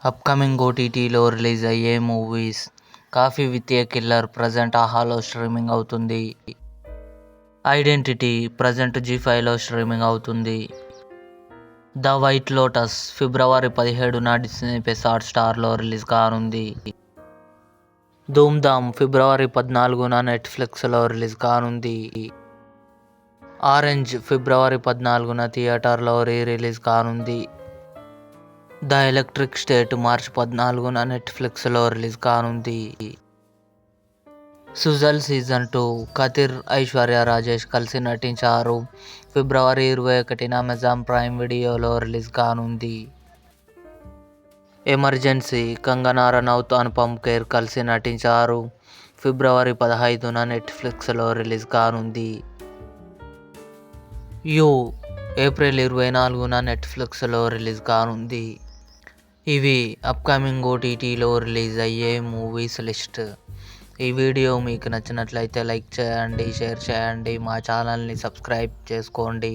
Upcoming ఓటీటీలో release అయ్యే movies. 'Coffee with a killer' present ఆహాలో స్ట్రీమింగ్ అవుతుంది. 'ఐడెంటిటీ' ప్రజెంట్ జీ5లో స్ట్రీమింగ్ అవుతుంది. 'ద వైట్ లోటస్' ఫిబ్రవరి 17న డిస్నీ+ హాట్‌స్టార్లో రిలీజ్ కానుంది. 'ధూమ్ ధామ్' ఫిబ్రవరి 14న నెట్‌ఫ్లిక్స్లో రిలీజ్ కానుంది. 'ఆరెంజ్' ఫిబ్రవరి 14న థియేటర్లో రిలీజ్ కానుంది. 'ద ఎలక్ట్రిక్ స్టేట్' మార్చి 14న నెట్‌ఫ్లిక్స్లో రిలీజ్ కానుంది. 'సుజల్ సీజన్ 2' కతిర్, ఐశ్వర్య రాజేష్ కలిసి నటించారు. ఫిబ్రవరి 21న అమెజాన్ ప్రైమ్ వీడియోలో రిలీజ్ కానుంది. 'ఎమర్జెన్సీ' కంగనా రనౌత్, అనుపమ్ ఖేర్ కలిసి నటించారు. ఫిబ్రవరి 15న నెట్‌ఫ్లిక్స్లో రిలీజ్ కానుంది. 'యు' ఏప్రిల్ 24న నెట్‌ఫ్లిక్స్లో రిలీజ్ కానుంది. ఇవి అప్కమింగ్ ఓటీటీలో రిలీజ్ అయ్యే మూవీస్ లిస్ట్. ఈ వీడియో మీకు నచ్చినట్లయితే లైక్ చేయండి, షేర్ చేయండి, మా ఛానల్ని సబ్స్క్రైబ్ చేసుకోండి.